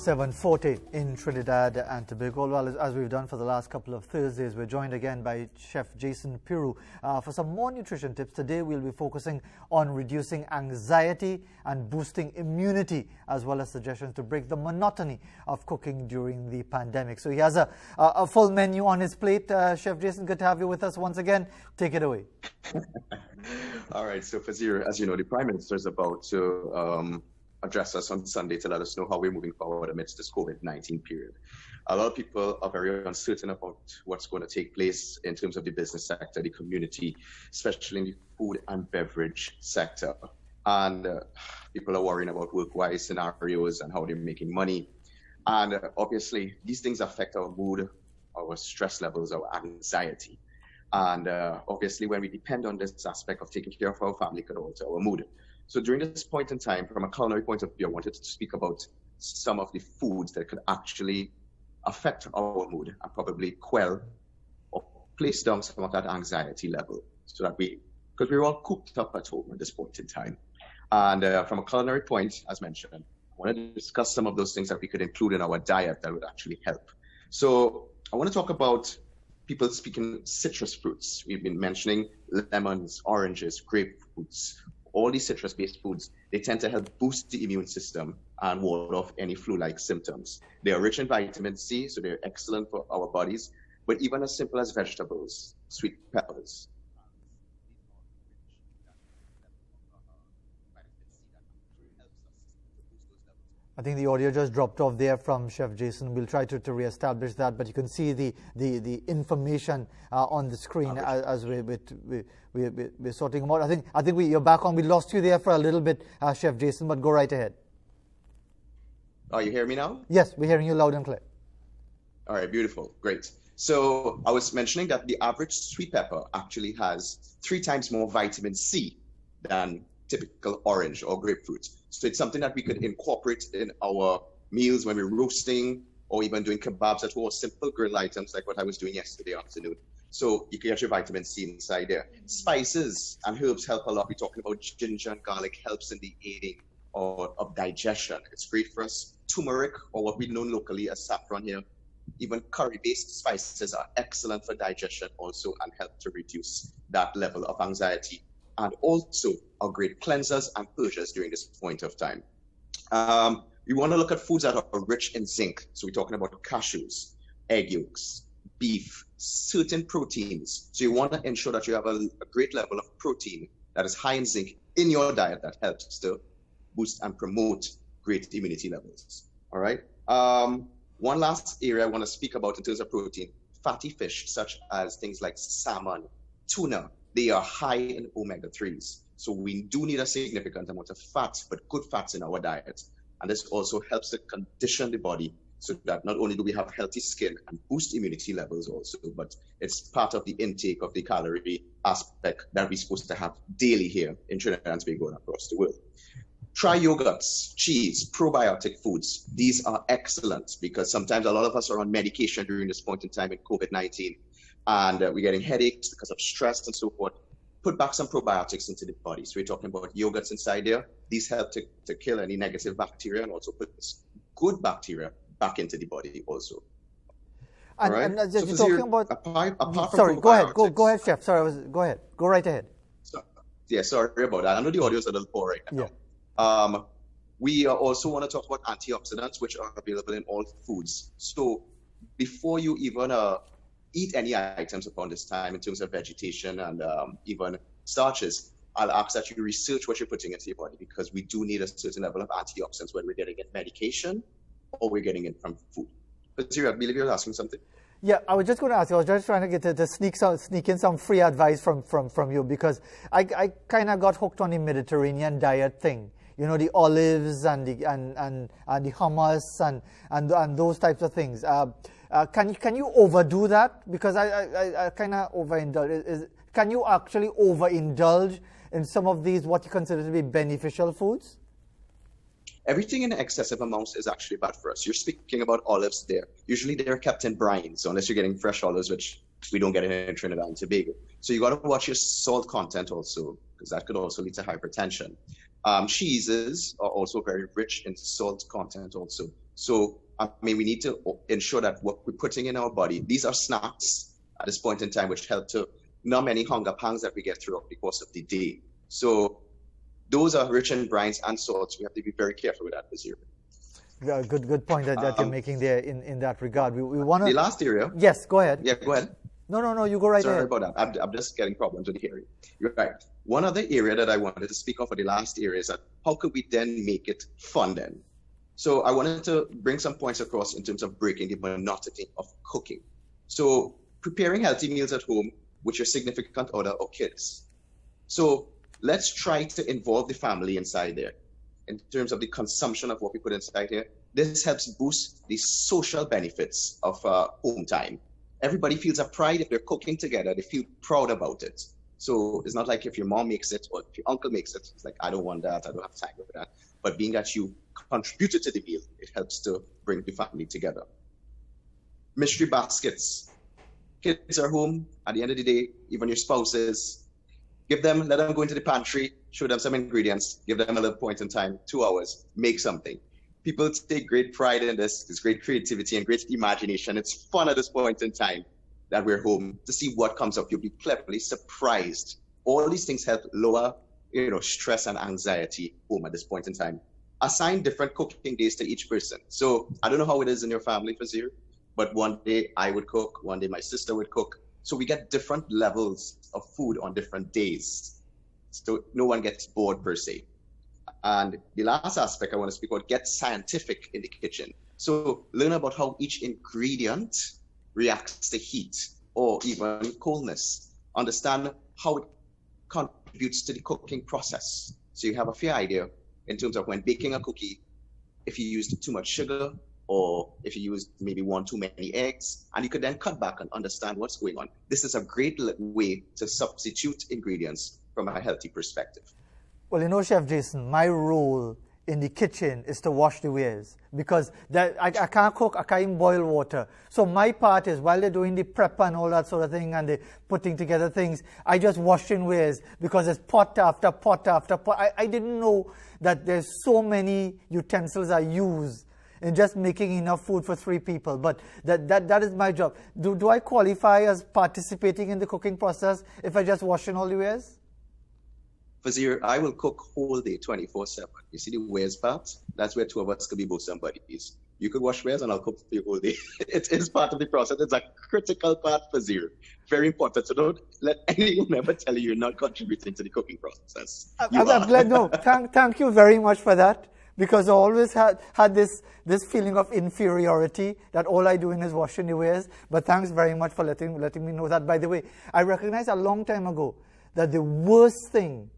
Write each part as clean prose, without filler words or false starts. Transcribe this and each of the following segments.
7:40 in Trinidad and Tobago. Well, as we've done for the last couple of Thursdays, we're joined again by Chef Jason Peru for some more nutrition tips. Today we'll be focusing on reducing anxiety and boosting immunity, as well as suggestions to break the monotony of cooking during the pandemic. So he has a full menu on his plate. Chef Jason, good to have you with us once again. Take it away. All right, so Fazeer, as you know, the Prime Minister is about to address us on Sunday to let us know how we're moving forward amidst this COVID-19 period. A lot of people are very uncertain about what's going to take place in terms of the business sector, the community, especially in the food and beverage sector. And people are worrying about work-wise scenarios and how they're making money. And obviously, these things affect our mood, our stress levels, our anxiety. And obviously, when we depend on this aspect of taking care of our family, it could alter our mood. So during this point in time, from a culinary point of view, I wanted to speak about some of the foods that could actually affect our mood and probably quell or place down some of that anxiety level, so that because we're all cooped up at home at this point in time. And from a culinary point, as mentioned, I want to discuss some of those things that we could include in our diet that would actually help. So I want to talk about people speaking citrus fruits. We've been mentioning lemons, oranges, grapefruits. All these citrus-based foods, they tend to help boost the immune system and ward off any flu-like symptoms. They are rich in vitamin C, so they're excellent for our bodies. But even as simple as vegetables, sweet peppers. I think the audio just dropped off there from Chef Jason. We'll try to reestablish that, but you can see the information on the screen as we're sorting them out. I think you're back on. We lost you there for a little bit, Chef Jason, but go right ahead. Oh, you hear me now? Yes, we're hearing you loud and clear. All right, beautiful, great. So I was mentioning that the average sweet pepper actually has 3 times more vitamin C than typical orange or grapefruit. So it's something that we could incorporate in our meals when we're roasting or even doing kebabs at home, simple grill items like what I was doing yesterday afternoon. So you can get your vitamin C inside there. Spices and herbs help a lot. We're talking about ginger and garlic helps in the aiding of digestion. It's great for us. Turmeric, or what we know locally as saffron here, even curry-based spices are excellent for digestion also and help to reduce that level of anxiety. And also are great cleansers and purgers during this point of time. We want to look at foods that are rich in zinc. So we're talking about cashews, egg yolks, beef, certain proteins. So you want to ensure that you have a great level of protein that is high in zinc in your diet that helps to boost and promote great immunity levels. All right. One last area I want to speak about in terms of protein, fatty fish, such as things like salmon, tuna. They are high in omega-3s. So we do need a significant amount of fats, but good fats in our diet. And this also helps to condition the body so that not only do we have healthy skin and boost immunity levels also, but it's part of the intake of the calorie aspect that we're supposed to have daily here in Trinidad and Tobago and across the world. Try yogurts, cheese, probiotic foods. These are excellent because sometimes a lot of us are on medication during this point in time in COVID-19. And we're getting headaches because of stress and so forth. Put back some probiotics into the body. So we're talking about yogurts inside there. These help to kill any negative bacteria and also put good bacteria back into the body also. And, right? and so you're talking about... apart sorry, from go ahead. Go ahead, Chef. Sorry, go ahead. Go right ahead. Sorry about that. I know the audio is a little poor right now. Yeah. We also want to talk about antioxidants, which are available in all foods. So before you even... eat any items upon this time in terms of vegetation and even starches, I'll ask that you research what you're putting into your body because we do need a certain level of antioxidants, whether we're getting it medication or we're getting it from food. But Zira, I believe you're asking something. Yeah, I was just going to ask you. I was just trying to get to sneak in some free advice from you because I kind of got hooked on the Mediterranean diet thing. You know, the olives and the hummus and those types of things. Can you overdo that? Because I kind of overindulge. Can you actually overindulge in some of these what you consider to be beneficial foods? Everything in excessive amounts is actually bad for us. You're speaking about olives there. Usually they're kept in brine, so unless you're getting fresh olives, which we don't get in Trinidad and Tobago. So you got to watch your salt content also, because that could also lead to hypertension. Cheeses are also very rich in salt content also. So, I mean, we need to ensure that what we're putting in our body, these are snacks at this point in time, which help to numb any hunger pangs that we get throughout the course of the day. So those are rich in brines and salts. We have to be very careful with that this year. Good point that you're making there in that regard. We want to... The last area... Yes, go ahead. Yeah, go ahead. No, you go right ahead. Sorry about that. I'm just getting problems with the hearing. You're right. One other area that I wanted to speak of for the last area is that how could we then make it fun then? So I wanted to bring some points across in terms of breaking the monotony of cooking. So preparing healthy meals at home with your significant other or kids. So let's try to involve the family inside there in terms of the consumption of what we put inside here. This helps boost the social benefits of home time. Everybody feels a pride if they're cooking together. They feel proud about it. So it's not like if your mom makes it or if your uncle makes it, it's like, I don't want that, I don't have time for that. But being that you contributed to the meal, it helps to bring the family together. Mystery baskets. Kids are home at the end of the day, even your spouses. Let them go into the pantry, show them some ingredients, give them a little point in time, 2 hours, make something. People take great pride in this. There's great creativity and great imagination. It's fun at this point in time that we're home to see what comes up. You'll be pleasantly surprised. All these things help lower, stress and anxiety home at this point in time. Assign different cooking days to each person. So I don't know how it is in your family, Fazeer, but one day I would cook, one day my sister would cook. So we get different levels of food on different days. So no one gets bored per se. And the last aspect I want to speak about, get scientific in the kitchen. So learn about how each ingredient reacts to heat or even coldness. Understand how it contributes to the cooking process. So you have a fair idea in terms of when baking a cookie, if you used too much sugar or if you used maybe one too many eggs, and you could then cut back and understand what's going on. This is a great way to substitute ingredients from a healthy perspective. Well, Chef Jason, my role in the kitchen is to wash the wares because I can't cook, I can't even boil water. So my part is while they're doing the prep and all that sort of thing and they're putting together things, I just wash in wares because it's pot after pot after pot. I didn't know that there's so many utensils I use in just making enough food for 3 people. But that is my job. Do I qualify as participating in the cooking process if I just wash in all the wares? Fazeer, I will cook whole day, 24/7. You see the wares part? That's where 2 of us could be both somebody's. You could wash wares and I'll cook for you whole day. It is part of the process. It's a critical part, Fazeer. Very important. So don't let anyone ever tell you you're not contributing to the cooking process. I'm glad. No, thank you very much for that. Because I always had this feeling of inferiority that all I do is washing the wares. But thanks very much for letting me know that. By the way, I recognized a long time ago that the worst thing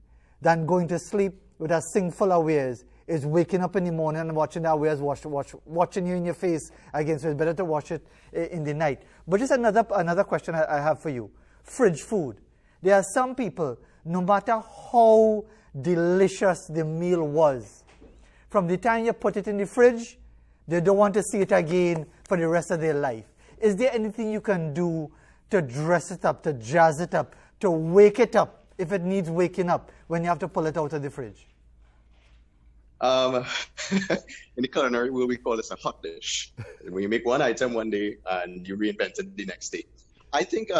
than going to sleep with a sink full of wares is waking up in the morning and watching that wares watching you in your face again. So it's better to wash it in the night. But just another question I have for you. Fridge food. There are some people, no matter how delicious the meal was, from the time you put it in the fridge, they don't want to see it again for the rest of their life. Is there anything you can do to dress it up, to jazz it up, to wake it up if it needs waking up when you have to pull it out of the fridge? In the culinary world, we call this a hot dish. When you make one item one day and you reinvent it the next day. I think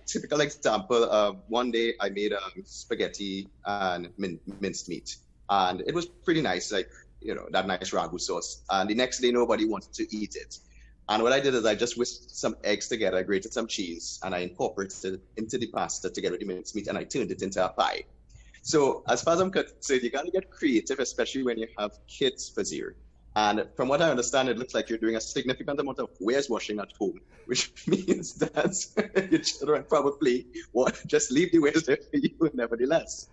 typical example, one day I made spaghetti and minced meat. And it was pretty nice, like, that nice ragu sauce. And the next day, nobody wanted to eat it. And what I did is I just whisked some eggs together, I grated some cheese, and I incorporated it into the pasta together with the minced meat, and I turned it into a pie. So as far as I'm concerned, you got to get creative, especially when you have kids, Fazeer. And from what I understand, it looks like you're doing a significant amount of wares washing at home, which means that your children probably just leave the wares there for you nevertheless.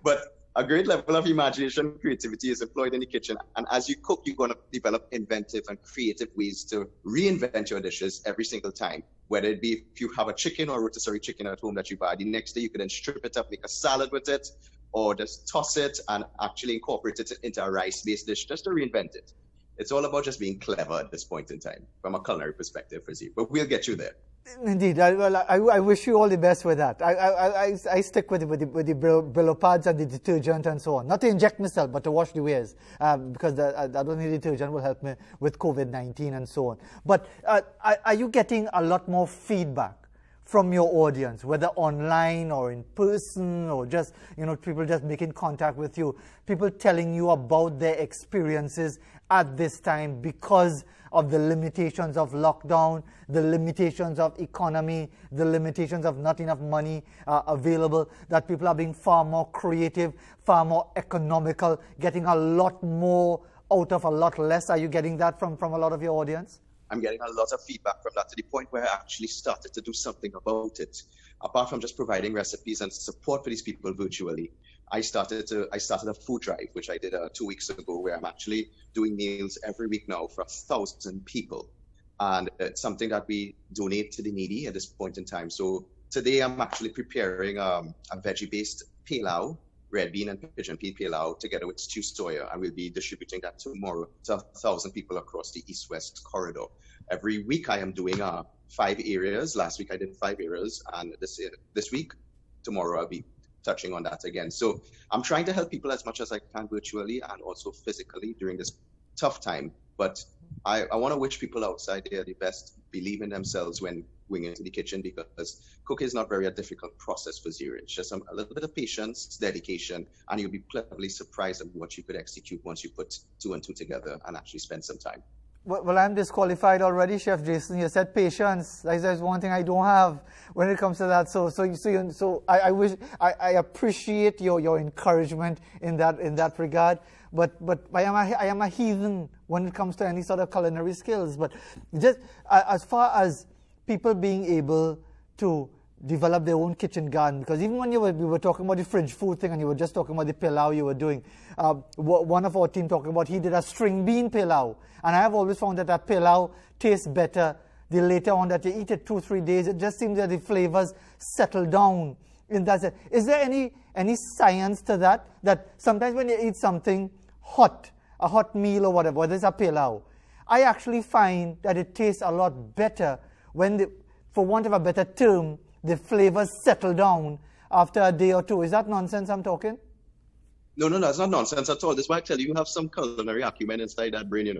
But a great level of imagination and creativity is employed in the kitchen. And as you cook, you're going to develop inventive and creative ways to reinvent your dishes every single time. Whether it be if you have a chicken or rotisserie chicken at home that you buy, the next day you can then strip it up, make a salad with it, or just toss it and actually incorporate it into a rice-based dish just to reinvent it. It's all about just being clever at this point in time from a culinary perspective, Fazeer. But we'll get you there. Indeed. I wish you all the best with that. I stick with the Brillo pads and the detergent and so on. Not to inject myself, but to wash the wares. Because I don't think the detergent will help me with COVID-19 and so on. But are you getting a lot more feedback from your audience, whether online or in person, or just, people just making contact with you, people telling you about their experiences at this time because of the limitations of lockdown, the limitations of economy, the limitations of not enough money available, that people are being far more creative, far more economical, getting a lot more out of a lot less? Are you getting that from a lot of your audience? I'm getting a lot of feedback from that, to the point where I actually started to do something about it. Apart from just providing recipes and support for these people virtually, I started a food drive, which I did 2 weeks ago, where I'm actually doing meals every week now for 1,000 people. And it's something that we donate to the needy at this point in time. So today I'm actually preparing a veggie-based pilau, red bean and pigeon pea pilau, together with stew soya, and we'll be distributing that tomorrow to 1,000 people across the east-west corridor. Every week I am doing 5 areas. Last week I did 5 areas, and this week, tomorrow, I'll be touching on that again. So I'm trying to help people as much as I can virtually and also physically during this tough time. But I want to wish people outside there the best. Believe in themselves when going into the kitchen, because cooking is not very a difficult process for Fazeer. It's just a little bit of patience, dedication, and you'll be pleasantly surprised at what you could execute once you put 2 and 2 together and actually spend some time. Well, I'm disqualified already, Chef Jason. You said patience. That's one thing I don't have when it comes to that. So I appreciate your encouragement in that regard. But I am a heathen when it comes to any sort of culinary skills. But just as far as people being able to develop their own kitchen garden, because even when we were talking about the fridge food thing and you were just talking about the pilau you were doing, one of our team talking about, he did a string bean pilau, and I have always found that pilau tastes better the later on that you eat it 2-3 days. It just seems that the flavors settle down in that sense. Is there any science to that sometimes when you eat something hot, a hot meal or whatever, whether it's a pilau, I actually find that it tastes a lot better when, for want of a better term, the flavors settle down after a day or 2. Is that nonsense I'm talking? No, it's not nonsense at all. That's why I tell you have some culinary acumen inside that brain,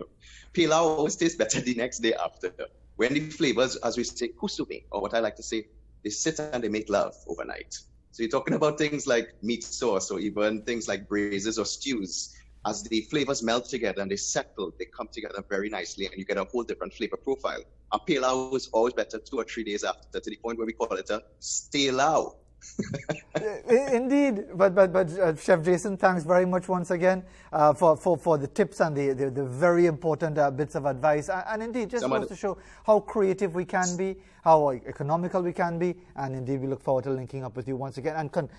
Pilau always tastes better the next day after. When the flavors, as we say, kusumi, or what I like to say, they sit and they make love overnight. So you're talking about things like meat sauce or even things like braises or stews. As the flavors melt together and they settle, they come together very nicely, and you get a whole different flavor profile. A pilau is always better 2 or 3 days after, to the point where we call it a stay lao. Indeed, but Chef Jason, thanks very much once again for the tips and the very important bits of advice, and indeed just goes to show how creative we can be, how economical we can be, and indeed we look forward to linking up with you once again,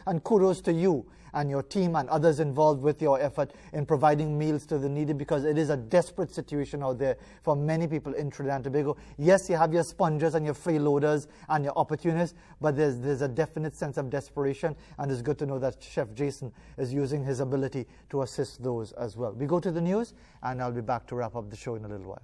and kudos to you and your team and others involved with your effort in providing meals to the needy, because it is a desperate situation out there for many people in Trinidad and Tobago. Yes, you have your spongers and your freeloaders and your opportunists, but there's a definite sense of desperation, and it's good to know that Chef Jason is using his ability to assist those as well. We go to the news, and I'll be back to wrap up the show in a little while.